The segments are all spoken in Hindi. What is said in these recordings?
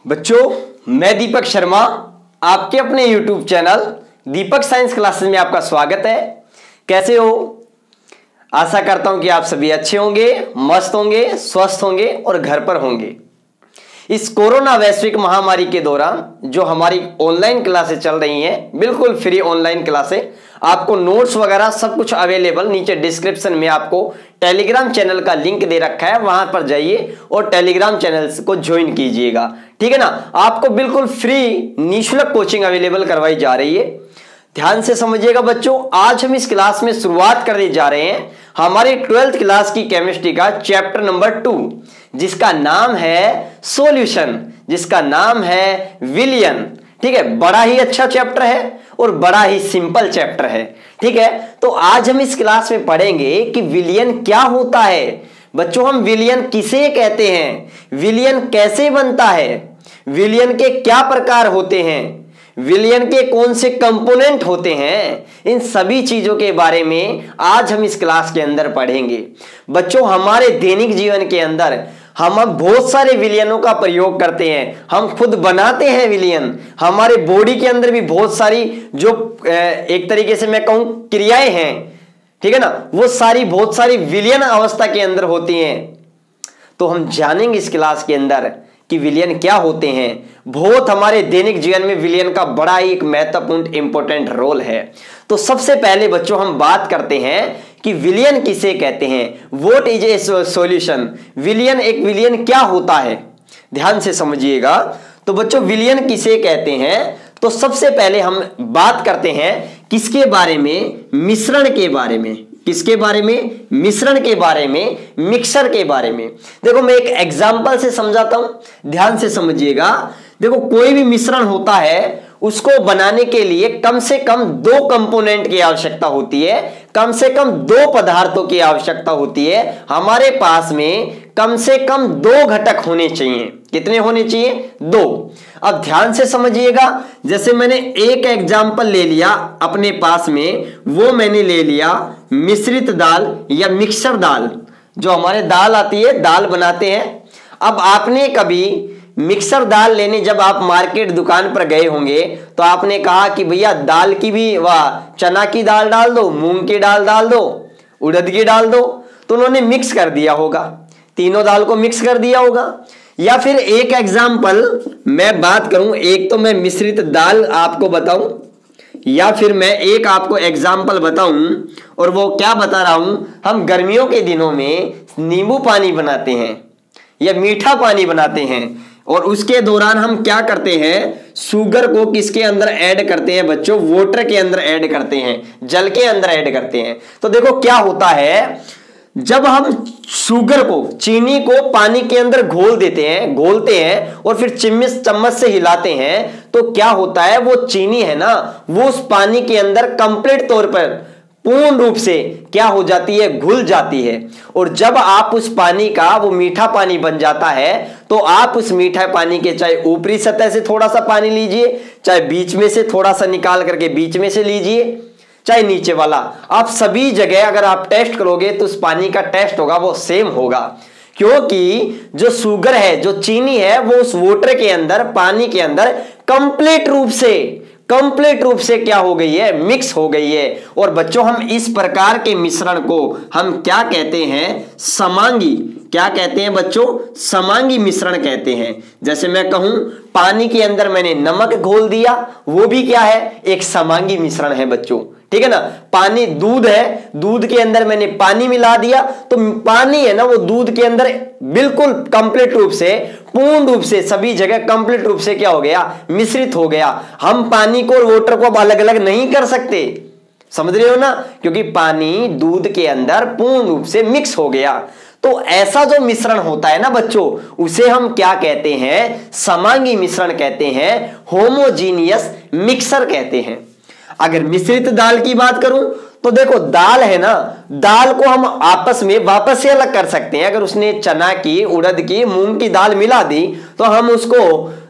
बच्चों, मैं दीपक शर्मा आपके अपने YouTube चैनल दीपक साइंस क्लासेस में आपका स्वागत है। कैसे हो? आशा करता हूं कि आप सभी अच्छे होंगे, मस्त होंगे, स्वस्थ होंगे और घर पर होंगे। इस कोरोना वैश्विक महामारी के दौरान जो हमारी ऑनलाइन क्लासेस चल रही हैं, बिल्कुल फ्री ऑनलाइन क्लासेस, आपको नोट्स वगैरह सब कुछ अवेलेबल नीचे डिस्क्रिप्शन में आपको टेलीग्राम चैनल का लिंक दे रखा है, वहां पर जाइए और टेलीग्राम चैनल को ज्वाइन कीजिएगा। ठीक है ना? आपको बिल्कुल फ्री निःशुल्क कोचिंग अवेलेबल करवाई जा रही है। ध्यान से समझिएगा बच्चों, आज हम इस क्लास में शुरुआत करने जा रहे हैं हमारी 12th क्लास की केमिस्ट्री का चैप्टर नंबर 2, जिसका नाम है सॉल्यूशन, जिसका नाम है विलयन। ठीक है, बड़ा ही अच्छा चैप्टर है और बड़ा ही सिंपल चैप्टर है। ठीक है, तो आज हम इस क्लास में पढ़ेंगे कि विलयन क्या होता है। बच्चों, हम विलयन किसे कहते हैं, विलयन कैसे बनता है, विलयन के क्या प्रकार होते हैं, विलयन के कौन से कंपोनेंट होते हैं, इन सभी चीजों के बारे में आज हम इस क्लास के अंदर पढ़ेंगे। बच्चों, हमारे दैनिक जीवन के अंदर हम बहुत सारे विलयनों का प्रयोग करते हैं, हम खुद बनाते हैं विलयन। हमारे बॉडी के अंदर भी बहुत सारी जो एक तरीके से मैं कहूं क्रियाएं हैं, ठीक है ना, वो सारी बहुत सारी विलयन अवस्था के अंदर होती हैं। तो हम जानेंगे इस क्लास के अंदर कि विलयन क्या होते हैं। बहुत हमारे दैनिक जीवन में विलयन का बड़ा ही एक महत्वपूर्ण इंपॉर्टेंट रोल है। तो सबसे पहले बच्चों हम बात करते हैं कि विलयन किसे कहते हैं। व्हाट इज ए सॉल्यूशन, विलयन, एक विलयन क्या होता है, ध्यान से समझिएगा। तो बच्चों, विलयन किसे कहते हैं, तो सबसे पहले हम बात करते हैं किसके बारे में, मिश्रण के बारे में। किसके बारे में? मिश्रण के बारे में, मिक्सर के बारे में। देखो, मैं एक एग्जांपल से समझाता हूं, ध्यान से समझिएगा। देखो, कोई भी मिश्रण होता है, उसको बनाने के लिए कम से कम 2 कंपोनेंट की आवश्यकता होती है, कम से कम 2 पदार्थों की आवश्यकता होती है। हमारे पास में कम से कम 2 घटक होने चाहिए। कितने होने चाहिए? 2। अब ध्यान से समझिएगा, जैसे मैंने एक एग्जाम्पल ले लिया अपने पास में, वो मैंने ले लिया मिश्रित दाल या मिक्सर दाल, जो हमारे दाल आती है, दाल बनाते हैं। अब आपने कभी मिक्सर दाल लेने जब आप मार्केट दुकान पर गए होंगे तो आपने कहा कि भैया दाल की भी, वाह, चना की दाल डाल दो, मूंग की दाल डाल दो, उड़द की डाल दो। तो उन्होंने मिक्स कर दिया होगा, तीनों दाल को मिक्स कर दिया होगा। या फिर एक एग्जाम्पल मैं बात करूं, एक तो मैं मिश्रित दाल आपको बताऊं, या फिर मैं एक आपको एग्जाम्पल बताऊं, और वो क्या बता रहा हूं, हम गर्मियों के दिनों में नींबू पानी बनाते हैं या मीठा पानी बनाते हैं, और उसके दौरान हम क्या करते हैं, शुगर को किसके अंदर ऐड करते हैं बच्चों, वाटर के अंदर ऐड करते हैं, जल के अंदर ऐड करते हैं। तो देखो क्या होता है, जब हम शुगर को, चीनी को पानी के अंदर घोलते हैं और फिर चम्मच से हिलाते हैं, तो क्या होता है, वो चीनी है ना, वो उस पानी के अंदर कंप्लीट तौर पर पूर्ण रूप से क्या हो जाती है, घुल जाती है। और जब आप उस पानी का, वो मीठा पानी बन जाता है, तो आप उस मीठा पानी के चाहे ऊपरी सतह से थोड़ा सा पानी लीजिए, चाहे बीच में से थोड़ा सा निकाल करके बीच में से लीजिए, चाहे नीचे वाला, आप सभी जगह अगर आप टेस्ट करोगे तो उस पानी का टेस्ट होगा वो सेम होगा। क्योंकि जो शुगर है, जो चीनी है, वो उस वाटर के अंदर, पानी के अंदर कंप्लीट रूप से क्या हो गई है, मिक्स हो गई है। और बच्चों, हम इस प्रकार के मिश्रण को हम क्या कहते हैं, समांगी। क्या कहते हैं बच्चों? समांगी मिश्रण कहते हैं। जैसे मैं कहूं पानी के अंदर मैंने नमक घोल दिया, वो भी क्या है, एक समांगी मिश्रण है बच्चों। ठीक है ना? पानी, दूध है, दूध के अंदर मैंने पानी मिला दिया, तो पानी है ना, वो दूध के अंदर बिल्कुल कंप्लीट रूप से, पूर्ण रूप से सभी जगह कंप्लीट रूप से क्या हो गया, मिश्रित हो गया। हम पानी को और वाटर को अब अलग अलग नहीं कर सकते, समझ रहे हो ना, क्योंकि पानी दूध के अंदर पूर्ण रूप से मिक्स हो गया। तो ऐसा जो मिश्रण होता है ना बच्चों, उसे हम क्या कहते हैं, समांगी मिश्रण कहते हैं, होमोजीनियस मिक्सर कहते हैं। अगर मिश्रित दाल की बात करूं तो देखो, दाल है ना, दाल को हम आपस में वापस से अलग कर सकते हैं। अगर उसने चना की, उड़द की, मूंग की दाल मिला दी, तो हम उसको,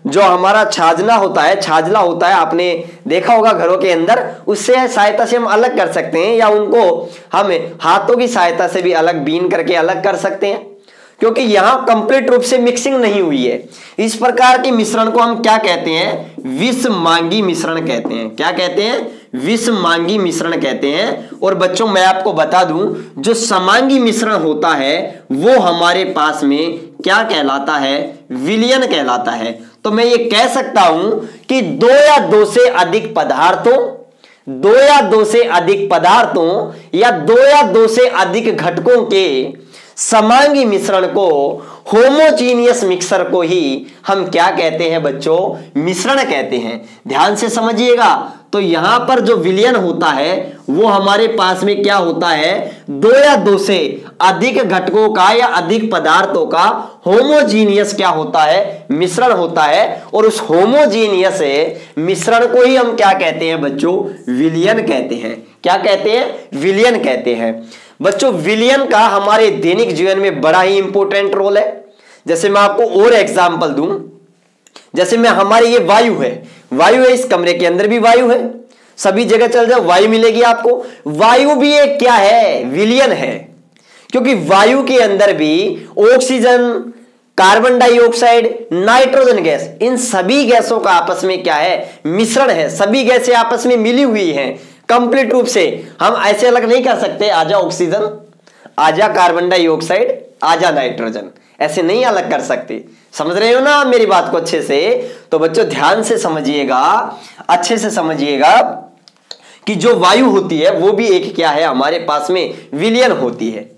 जो हमारा छाजला होता है, आपने देखा होगा घरों के अंदर, उससे सहायता से हम अलग कर सकते हैं, या उनको हम हाथों की सहायता से भी अलग बीन करके अलग कर सकते हैं। क्योंकि यहां कंप्लीट रूप से मिक्सिंग नहीं हुई है। इस प्रकार के मिश्रण को हम क्या कहते हैं? विषमांगी मिश्रण कहते हैं। क्या कहते हैं? विषमांगी मिश्रण कहते हैं। और बच्चों मैं आपको बता दूं, जो समांगी मिश्रण होता है वो हमारे पास में क्या कहलाता है? विलयन कहलाता है। तो मैं ये कह सकता हूं कि दो या दो से अधिक पदार्थों या दो से अधिक घटकों के समांगी मिश्रण को, होमोजीनियस मिक्सर को ही हम क्या कहते हैं बच्चों? मिश्रण कहते हैं। ध्यान से समझिएगा। तो यहां पर जो विलयन होता है वो हमारे पास में क्या होता है? दो या दो से अधिक घटकों का या अधिक पदार्थों का होमोजीनियस क्या होता है? मिश्रण होता है। और उस होमोजीनियस मिश्रण को ही हम क्या कहते हैं बच्चों? विलयन कहते हैं। क्या कहते हैं? विलयन कहते हैं। बच्चों विलयन का हमारे दैनिक जीवन में बड़ा ही इंपॉर्टेंट रोल है। जैसे मैं आपको और एग्जांपल दूं, जैसे मैं हमारे ये वायु है, इस कमरे के अंदर भी वायु है, सभी जगह चल जाओ वायु मिलेगी आपको। वायु भी एक क्या है? विलयन है। क्योंकि वायु के अंदर भी oxygen, carbon dioxide, nitrogen gas, इन सभी गैसों का आपस में क्या है? मिश्रण है। सभी गैसें आपस में मिली हुई हैं कंप्लीट रूप से। हम ऐसे अलग नहीं कर सकते, आजा ऑक्सीजन, आजा कार्बन डाइऑक्साइड, आजा नाइट्रोजन, ऐसे नहीं अलग कर सकते। समझ रहे हो ना मेरी बात को अच्छे से? तो बच्चों ध्यान से समझिएगा, अच्छे से समझिएगा कि जो वायु होती है वो भी एक क्या है? हमारे पास में विलयन होती है।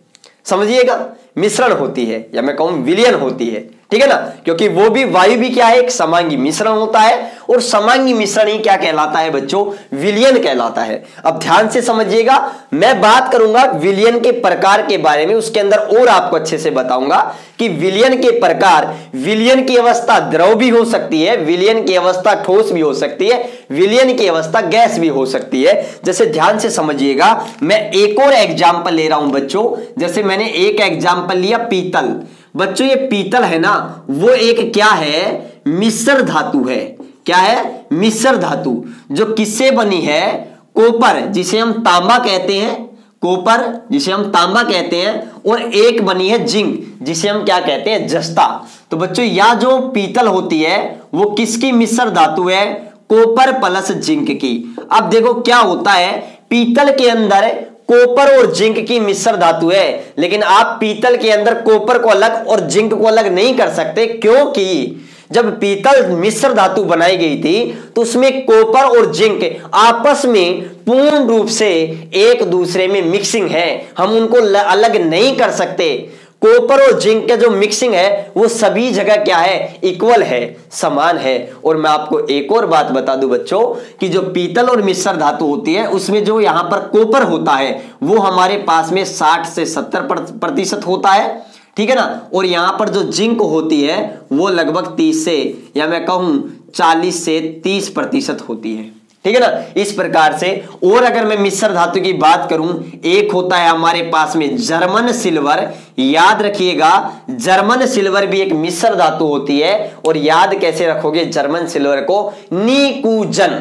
समझिएगा, मिश्रण होती है, या मैं कहूं विलयन होती है। ठीक है ना? क्योंकि वो भी, वायु भी क्या है? एक समांगी मिश्रण होता है। और समांगी मिश्रण ही क्या कहलाता है बच्चों? विलयन कहलाता है। अब ध्यान से समझिएगा, मैं बात करूंगा विलयन के प्रकार के बारे में, उसके अंदर और आपको अच्छे से बताऊंगा कि विलयन के प्रकार, विलयन की अवस्था द्रव भी हो सकती है, विलयन की अवस्था ठोस भी हो सकती है, विलयन की अवस्था गैस भी हो सकती है। जैसे ध्यान से समझिएगा, मैं एक और एग्जाम्पल ले रहा हूं बच्चों। जैसे मैंने एक एग्जाम्पल लिया पीतल। बच्चों ये पीतल है ना, वो एक क्या है? मिश्र धातु है। क्या है? मिश्र धातु, जो किससे बनी है? कॉपर, जिसे हम तांबा कहते हैं, कॉपर जिसे हम तांबा कहते हैं, और एक बनी है जिंक, जिसे हम क्या कहते हैं? जस्ता। तो बच्चों यह जो पीतल होती है वो किसकी मिश्र धातु है? कॉपर प्लस जिंक की। अब देखो क्या होता है, पीतल के अंदर कॉपर और जिंक की मिश्र धातु है, लेकिन आप पीतल के अंदर कॉपर को अलग और जिंक को अलग नहीं कर सकते। क्योंकि जब पीतल मिश्र धातु बनाई गई थी तो उसमें कॉपर और जिंक आपस में पूर्ण रूप से एक दूसरे में मिक्सिंग है, हम उनको अलग नहीं कर सकते। कॉपर और जिंक का जो मिक्सिंग है वो सभी जगह क्या है? इक्वल है, समान है। और मैं आपको एक और बात बता दूं बच्चों कि जो पीतल और मिश्र धातु होती है उसमें जो यहां पर कॉपर होता है वो हमारे पास में 60 से 70% होता है। ठीक है ना? और यहां पर जो जिंक होती है वो लगभग 30 से, या मैं कहूं 40 से 30% होती है। ठीक है ना? इस प्रकार से। और अगर मैं मिश्र धातु की बात करूं, एक होता है हमारे पास में जर्मन सिल्वर। याद रखिएगा, जर्मन सिल्वर भी एक मिश्र धातु होती है। और याद कैसे रखोगे जर्मन सिल्वर को? निकुजन।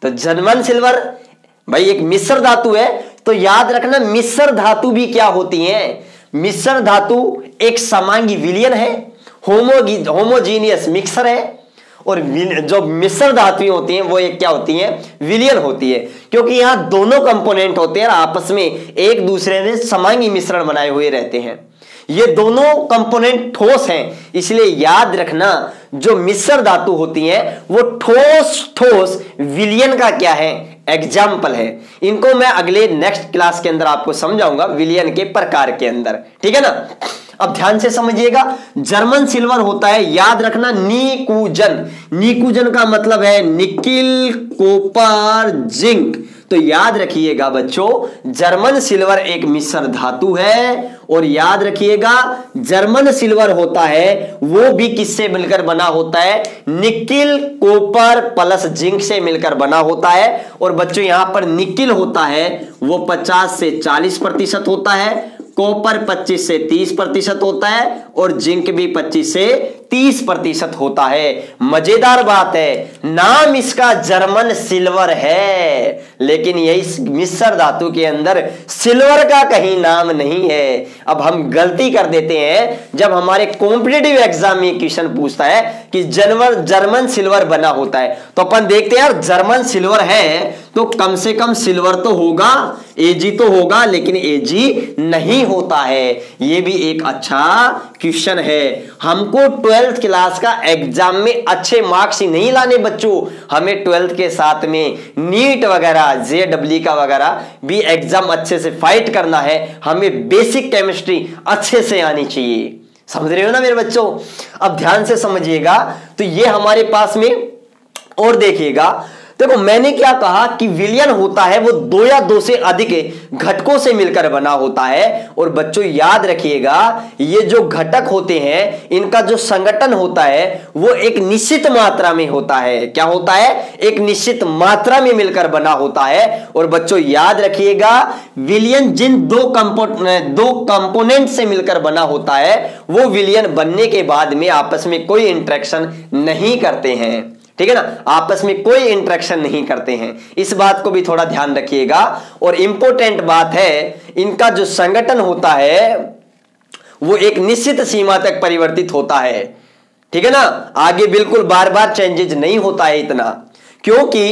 तो जर्मन सिल्वर भाई एक मिश्र धातु है, तो याद रखना मिश्र धातु भी क्या होती है? मिश्र धातु एक समांगी विलयन है, होमोजीनियस मिक्सर है। और जो मिश्र धातुएं होती हैं वो एक क्या होती हैं? विलयन होती है। क्योंकि यहां दोनों कंपोनेंट होते हैं और आपस में एक दूसरे में समांगी मिश्रण बनाए हुए रहते हैं। ये दोनों कंपोनेंट ठोस हैं, इसलिए याद रखना जो मिश्र धातु होती हैं वो ठोस विलयन का क्या है? एग्जाम्पल है। इनको मैं अगले नेक्स्ट क्लास के अंदर आपको समझाऊंगा विलयन के प्रकार के अंदर। ठीक है ना? अब ध्यान से समझिएगा, जर्मन सिल्वर होता है, याद रखना निकुजन। निकुजन का मतलब है निकिल, कॉपर, जिंक। तो याद रखिएगा बच्चों, जर्मन सिल्वर एक मिश्र धातु है। और याद रखिएगा जर्मन सिल्वर होता है वो भी किससे मिलकर बना होता है? निकिल, कॉपर प्लस जिंक से मिलकर बना होता है। और बच्चों यहां पर निकिल होता है वो 50 से 40% होता है, कॉपर 25 से 30% होता है और जिंक भी 25 से 30% होता है। मजेदार बात है, नाम इसका जर्मन सिल्वर है, लेकिन यही मिश्र धातु के अंदर सिल्वर का कहीं नाम नहीं है। अब हम गलती कर देते हैं जब हमारे कॉम्पिटिटिव एग्जाम में क्वेश्चन पूछता है कि जर्मन सिल्वर बना होता है, तो अपन देखते हैं यार जर्मन सिल्वर है तो कम से कम सिल्वर तो होगा, एजी तो होगा, लेकिन एजी नहीं होता है। यह भी एक अच्छा क्वेश्चन है। हमको 12th क्लास का एग्जाम में अच्छे मार्क्स ही नहीं लाने बच्चों, हमें 12th के साथ में नीट वगैरह, जेडब्ल्यू का वगैरह भी एग्जाम अच्छे से फाइट करना है। हमें बेसिक केमिस्ट्री अच्छे से आनी चाहिए। समझ रहे हो ना मेरे बच्चों? अब ध्यान से समझिएगा। तो ये हमारे पास में और देखिएगा, देखो मैंने क्या कहा कि विलयन होता है वो 2 या 2 से अधिक घटकों से मिलकर बना होता है। और बच्चों याद रखिएगा, ये जो घटक होते हैं इनका जो संगठन होता है वो एक निश्चित मात्रा में होता है। क्या होता है? एक निश्चित मात्रा में मिलकर बना होता है। और बच्चों याद रखिएगा, विलयन जिन दो कंपोनेंट से मिलकर बना होता है वो विलयन बनने के बाद में आपस में कोई इंटरेक्शन नहीं करते हैं। ठीक है ना, आपस में कोई इंटरेक्शन नहीं करते हैं। इस बात को भी थोड़ा ध्यान रखिएगा। और इंपॉर्टेंट बात है, इनका जो संगठन होता है वो एक निश्चित सीमा तक परिवर्तित होता है। ठीक है ना, आगे बिल्कुल बार बार चेंजेस नहीं होता है इतना। क्योंकि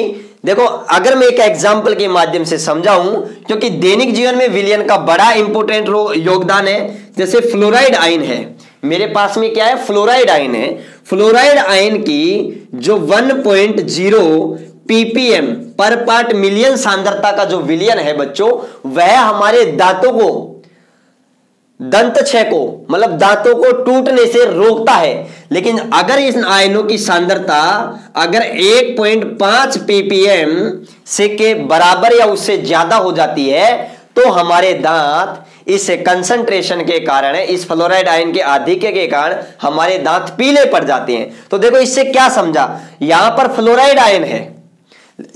देखो अगर मैं एक एग्जाम्पल के माध्यम से समझाऊं, क्योंकि दैनिक जीवन में विलयन का बड़ा इंपॉर्टेंट योगदान है। जैसे फ्लोराइड आयन है, मेरे पास में क्या है? फ्लोराइड आयन है। फ्लोराइड आयन की जो 1.0 ppm पर पार्ट मिलियन सांद्रता का जो विलयन है बच्चों, वह हमारे दांतों को, दंत क्षय को, मतलब दांतों को टूटने से रोकता है। लेकिन अगर इन आयनों की सांद्रता अगर 1.5 ppm से के बराबर या उससे ज्यादा हो जाती है तो हमारे दांत इस कंसंट्रेशन के कारण, इस फ्लोराइड आयन के आधिक्य के कारण हमारे दांत पीले पड़ जाते हैं। तो देखो इससे क्या समझा, यहां पर फ्लोराइड आयन है,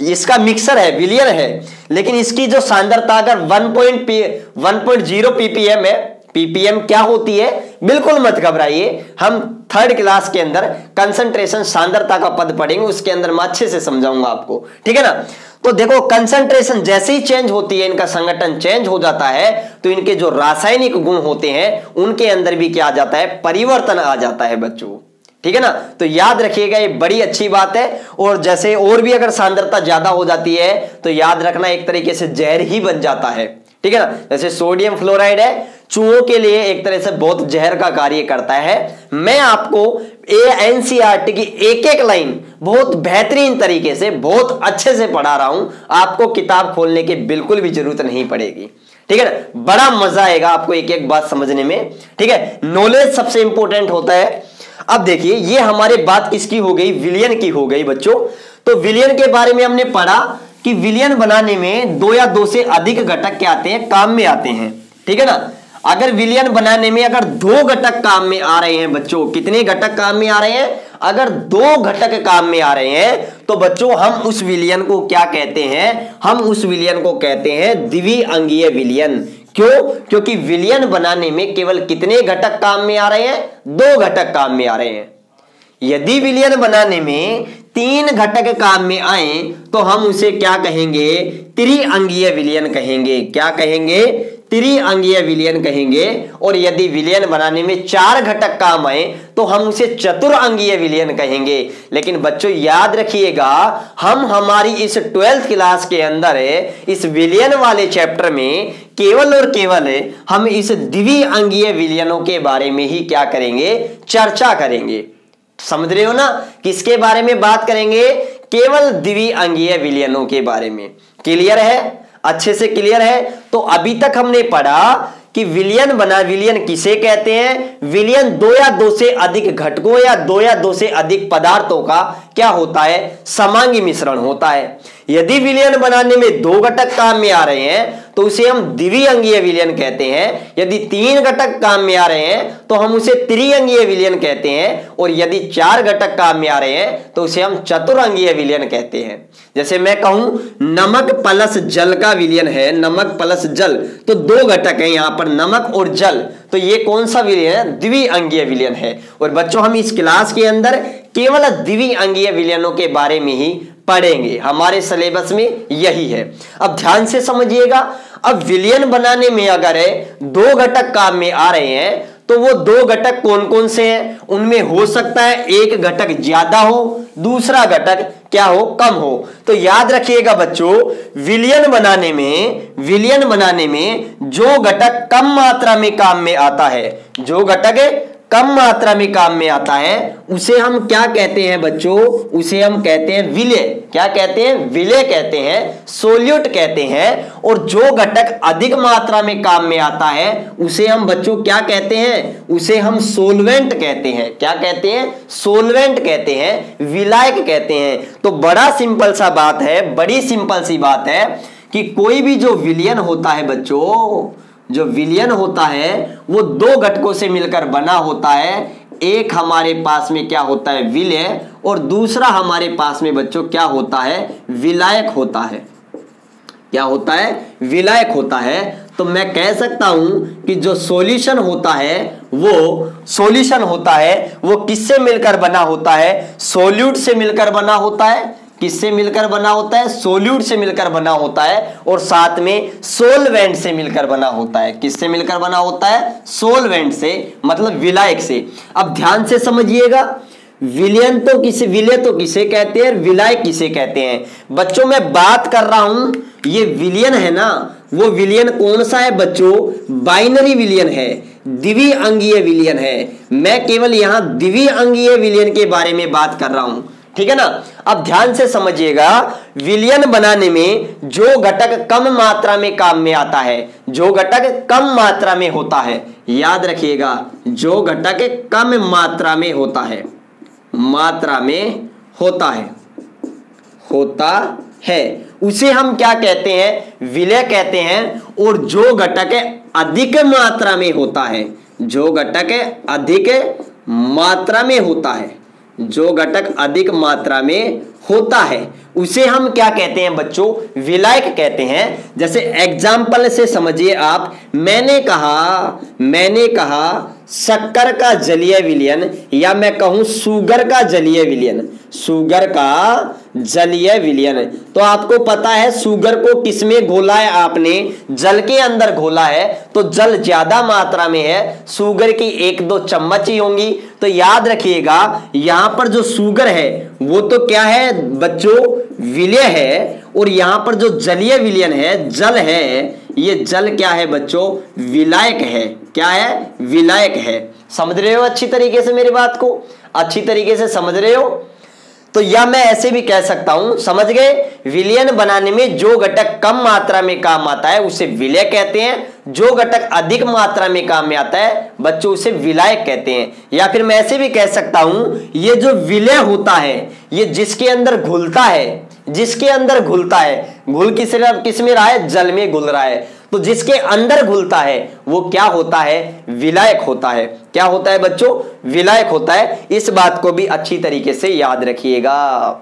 इसका मिक्सर है, विलयन है, लेकिन इसकी जो सांद्रता अगर 1.0 ppm है। ppm क्या होती है? बिल्कुल मत घबराइए, हम 3rd क्लास के अंदर कंसंट्रेशन सांद्रता का पद पढ़ेंगे, उसके अंदर मैं अच्छे से समझाऊंगा आपको। ठीक है ना। तो देखो कंसंट्रेशन जैसे ही चेंज होती है, इनका संगठन चेंज हो जाता है, तो इनके जो रासायनिक गुण होते हैं उनके अंदर भी क्या आ जाता है? परिवर्तन आ जाता है बच्चों। ठीक है ना। तो याद रखिएगा, ये बड़ी अच्छी बात है। और जैसे और भी अगर सांद्रता ज्यादा हो जाती है तो याद रखना एक तरीके से जहर ही बन जाता है। ठीक है ना। जैसे सोडियम फ्लोराइड है, चूहों के लिए एक तरह से बहुत जहर का कार्य करता है। मैं आपको एनसीईआरटी की एक एक लाइन बहुत बेहतरीन तरीके से, बहुत अच्छे से पढ़ा रहा हूं, आपको किताब खोलने की बिल्कुल भी जरूरत नहीं पड़ेगी। ठीक है ना, बड़ा मजा आएगा आपको एक एक बात समझने में। ठीक है, नॉलेज सबसे इंपॉर्टेंट होता है। अब देखिए, ये हमारी बात किसकी हो गई? विलयन की हो गई बच्चों। तो विलयन के बारे में हमने पढ़ा कि विलयन बनाने में 2 या 2 से अधिक घटक क्या आते हैं? काम में आते हैं। ठीक है ना। अगर विलयन बनाने में अगर 2 घटक काम में आ रहे हैं बच्चों, कितने घटक काम में आ रहे हैं? अगर 2 घटक काम में आ रहे हैं तो बच्चों हम उस विलयन को क्या कहते हैं? हम उस विलयन को कहते हैं द्विअंगीय विलयन। क्यों? क्योंकि विलयन बनाने में केवल कितने घटक काम में आ रहे हैं? 2 घटक काम में आ रहे हैं। यदि विलयन बनाने में 3 घटक काम में आए तो हम उसे क्या कहेंगे? त्रिअंगीय विलयन कहेंगे। क्या कहेंगे? त्रिअंगीय विलयन कहेंगे। और यदि विलयन बनाने में 4 घटक काम आए तो हम उसे चतुरअंगीय विलयन कहेंगे। लेकिन बच्चों याद रखिएगा, हम हमारी इस 12th क्लास के अंदर इस विलयन वाले चैप्टर में केवल और केवल हम इस द्विअंगीय विलयनों के बारे में ही क्या करेंगे? चर्चा करेंगे। समझ रहे हो ना? किसके बारे में बात करेंगे? केवल द्विअंगीय विलयनों के बारे में। क्लियर है? अच्छे से क्लियर है? तो अभी तक हमने पढ़ा कि विलयन किसे कहते हैं? विलयन 2 या 2 से अधिक घटकों या 2 या 2 से अधिक पदार्थों का क्या होता है? समांगी मिश्रण होता है। यदि विलयन बनाने में 2 घटक काम में आ रहे हैं तो उसे हम द्विअंगीय विलयन कहते हैं। यदि 3 घटक काम में आ रहे हैं तो हम उसे त्रिअंगीय विलयन कहते हैं, और यदि 4 घटक काम में आ रहे हैं तो उसे हम चतुरंगीय विलयन कहते हैं। जैसे मैं कहूं नमक प्लस जल का विलयन है, नमक प्लस जल, तो 2 घटक है यहां पर, नमक और जल, तो ये कौन सा विलयन है? द्विअंगीय विलयन है। और बच्चों हम इस क्लास के अंदर केवल द्विअंगीय विलयनों के बारे में ही पढ़ेंगे, हमारे सिलेबस में यही है। अब ध्यान से समझिएगा, अब विलयन बनाने में अगर 2 घटक काम में आ रहे हैं तो वो 2 घटक कौन कौन से हैं? उनमें हो सकता है एक घटक ज्यादा हो, दूसरा घटक क्या हो? कम हो। तो याद रखिएगा बच्चों, विलयन बनाने में जो घटक कम मात्रा में काम में आता है, जो घटक कम मात्रा में काम में आता है, उसे हम क्या कहते हैं बच्चों? उसे हम कहते हैं विलय। क्या कहते हैं? विलय कहते हैं, सोल्यूट कहते हैं। और जो घटक अधिक मात्रा में काम में आता है उसे हम बच्चों क्या कहते हैं? उसे हम सोलवेंट कहते हैं। क्या कहते हैं? सोलवेंट कहते हैं, विलायक कहते हैं। तो बड़ा सिंपल सा बात है, बड़ी सिंपल सी बात है कि कोई भी जो विलयन होता है बच्चों, जो विलयन होता है वो 2 घटकों से मिलकर बना होता है। एक हमारे पास में क्या होता है? विलय, और दूसरा हमारे पास में बच्चों क्या होता है? विलायक होता है। क्या होता है? विलायक होता है। तो मैं कह सकता हूं कि जो सॉल्यूशन होता है वो किससे मिलकर बना होता है? सोल्यूट से मिलकर बना होता है। किससे मिलकर बना होता है? सोल्यूट से मिलकर बना होता है, और साथ में सोलवेंट से मिलकर बना होता है। किससे मिलकर बना होता है? सोलवेंट से, मतलब विलायक से। अब ध्यान से समझिएगा, विलय तो किसे कहते हैं, विलायक किसे कहते हैं? बच्चों मैं बात कर रहा हूं, ये विलयन है ना, वो विलयन कौन सा है बच्चों? बाइनरी विलयन है, द्विअंगीय विलयन है। मैं केवल यहां द्विअंगीय विलयन के बारे में बात कर रहा हूं, ठीक है ना। अब ध्यान से समझिएगा, विलयन बनाने में जो घटक कम मात्रा में काम में आता है, जो घटक कम मात्रा में होता है, याद रखिएगा, जो घटक कम मात्रा में होता है, उसे हम क्या कहते हैं? विलय कहते हैं। और जो घटक अधिक मात्रा में होता है, जो घटक अधिक मात्रा में होता है, जो घटक अधिक मात्रा में होता है, उसे हम क्या कहते हैं बच्चों? विलायक कहते हैं। जैसे एग्जाम्पल से समझिए आप, मैंने कहा शक्कर का जलीय विलयन, या मैं कहूं शुगर का जलीय विलयन, शुगर का जलीय विलयन। तो आपको पता है शुगर को किसमें घोला है? आपने जल के अंदर घोला है, तो जल ज्यादा मात्रा में है, शुगर की 1-2 चम्मच ही होंगी। तो याद रखिएगा, यहां पर जो शुगर है वो तो क्या है बच्चों? विलय है। और यहां पर जो जलीय विलयन है, जल है, ये जल क्या है बच्चों? विलायक है। क्या है? विलायक है। समझ रहे हो अच्छी तरीके से मेरी बात को? अच्छी तरीके से समझ रहे हो? तो या मैं ऐसे भी कह सकता हूं, समझ गए? विलयन बनाने में जो घटक कम मात्रा में काम आता है उसे विलय कहते हैं, जो घटक अधिक मात्रा में काम में आता है बच्चों उसे विलायक कहते हैं। या फिर मैं ऐसे भी कह सकता हूं, ये जो विलय होता है ये जिसके अंदर घुलता है, घुल किस में रहा है? जल में घुल रहा है। तो जिसके अंदर घुलता है वो क्या होता है? विलायक होता है। क्या होता है बच्चों? विलायक होता है। इस बात को भी अच्छी तरीके से याद रखिएगा,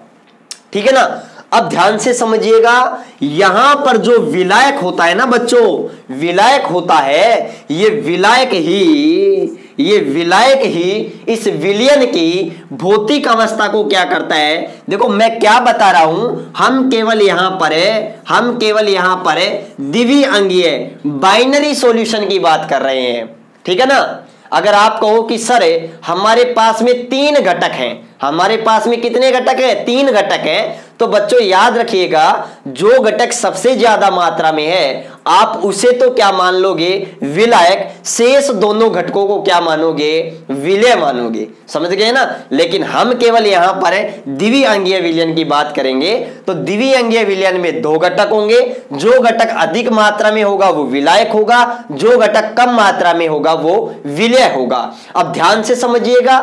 ठीक है ना। अब ध्यान से समझिएगा, यहां पर जो विलायक होता है ना बच्चों, विलायक होता है, ये विलायक ही इस विलयन की भौतिक अवस्था को क्या करता है? देखो मैं क्या बता रहा हूं, हम केवल यहां पर द्विअंगीय बाइनरी सॉल्यूशन की बात कर रहे हैं, ठीक है ना। अगर आप कहो कि सर हमारे पास में 3 घटक हैं, हमारे पास में कितने घटक हैं? 3 घटक हैं। तो बच्चों याद रखिएगा, जो घटक सबसे ज्यादा मात्रा में है आप उसे तो क्या मान लोगे? विलायक। शेष दोनों घटकों को क्या मानोगे? विलय मानोगे। समझ गए ना। लेकिन हम केवल यहां पर द्विअंगीय विलयन की बात करेंगे। तो द्विअंगीय विलयन में 2 घटक होंगे, जो घटक अधिक मात्रा में होगा वो विलायक होगा, जो घटक कम मात्रा में होगा वो विलय होगा। अब ध्यान से समझिएगा,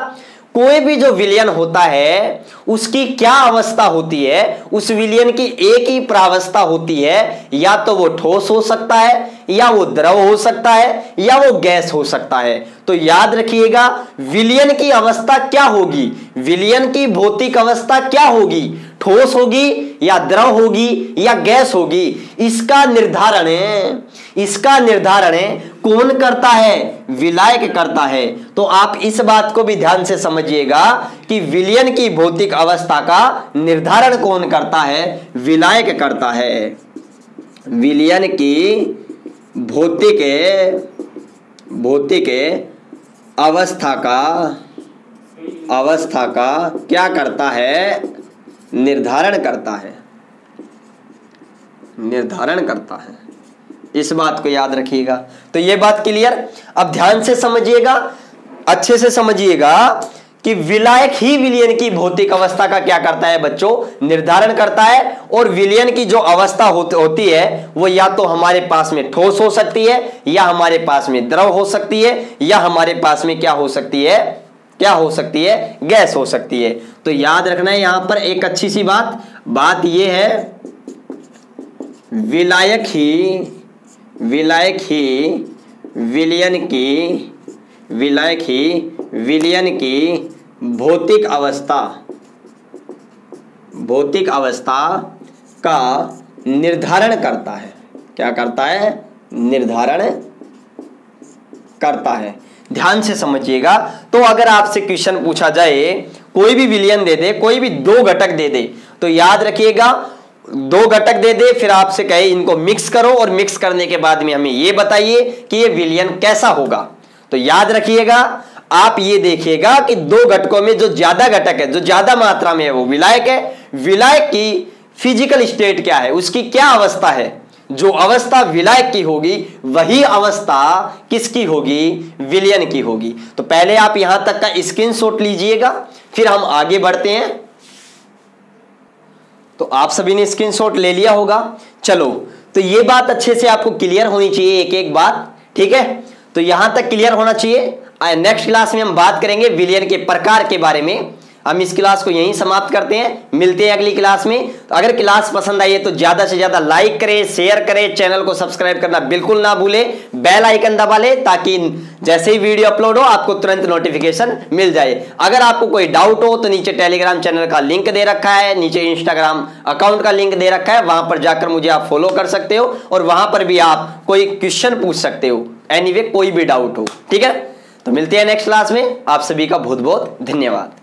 कोई भी जो विलयन होता है उसकी क्या अवस्था होती है, उस विलयन की एक ही प्रावस्था होती है, या तो वो ठोस हो सकता है, या वो द्रव हो सकता है, या वो गैस हो सकता है। तो याद रखिएगा विलयन की अवस्था क्या होगी, विलयन की भौतिक अवस्था क्या होगी, ठोस होगी या द्रव होगी या गैस होगी, इसका निर्धारण कौन करता है, विलायक करता है। तो आप इस बात को भी ध्यान से समझिएगा कि विलयन की भौतिक अवस्था का निर्धारण कौन करता है, विलायक करता है। विलयन की भौतिक अवस्था का क्या करता है, निर्धारण करता है। इस बात को याद रखिएगा। तो ये बात क्लियर। अब ध्यान से समझिएगा, अच्छे से समझिएगा कि विलायक ही विलयन की भौतिक अवस्था का क्या करता है बच्चों, निर्धारण करता है। और विलयन की जो अवस्था होती है वो या तो हमारे पास में ठोस हो सकती है, या हमारे पास में द्रव हो सकती है, या हमारे पास में क्या हो सकती है, गैस हो सकती है। तो याद रखना है यहां पर एक अच्छी सी बात यह है, विलायक ही विलयन की भौतिक अवस्था का निर्धारण करता है। क्या करता है, निर्धारण करता है। ध्यान से समझिएगा। तो अगर आपसे क्वेश्चन पूछा जाए, कोई भी विलयन दे दे, कोई भी दो घटक दे दे, तो याद रखिएगा दो घटक दे दे, फिर आपसे कहे इनको मिक्स करो, और मिक्स करने के बाद में हमें ये बताइए कि ये विलयन कैसा होगा। तो याद रखिएगा, आप ये देखिएगा कि दो घटकों में जो ज्यादा घटक है, जो ज्यादा मात्रा में है, वो विलायक है। विलायक की फिजिकल स्टेट क्या है, उसकी क्या अवस्था है, जो अवस्था विलायक की होगी वही अवस्था किसकी होगी, विलयन की होगी। तो पहले आप यहां तक का स्क्रीनशॉट लीजिएगा, फिर हम आगे बढ़ते हैं। तो आप सभी ने स्क्रीनशॉट ले लिया होगा। चलो, तो ये बात अच्छे से आपको क्लियर होनी चाहिए, एक एक बात, ठीक है। तो यहां तक क्लियर होना चाहिए। नेक्स्ट क्लास में हम बात करेंगे विलयन के प्रकार के बारे में। हम इस क्लास को यहीं समाप्त करते हैं, मिलते हैं अगली क्लास में। तो अगर क्लास पसंद आई है तो ज्यादा से ज्यादा लाइक करें, शेयर करें, चैनल को सब्सक्राइब करना बिल्कुल ना भूलें, बेल आइकन दबा लें, ताकि जैसे ही वीडियो अपलोड हो आपको तुरंत नोटिफिकेशन मिल जाए। अगर आपको कोई डाउट हो तो नीचे टेलीग्राम चैनल का लिंक दे रखा है, नीचे इंस्टाग्राम अकाउंट का लिंक दे रखा है, वहां पर जाकर मुझे आप फॉलो कर सकते हो, और वहां पर भी आप कोई क्वेश्चन पूछ सकते हो, एनीवे कोई भी डाउट हो, ठीक है। तो मिलते हैं नेक्स्ट क्लास में। आप सभी का बहुत बहुत धन्यवाद।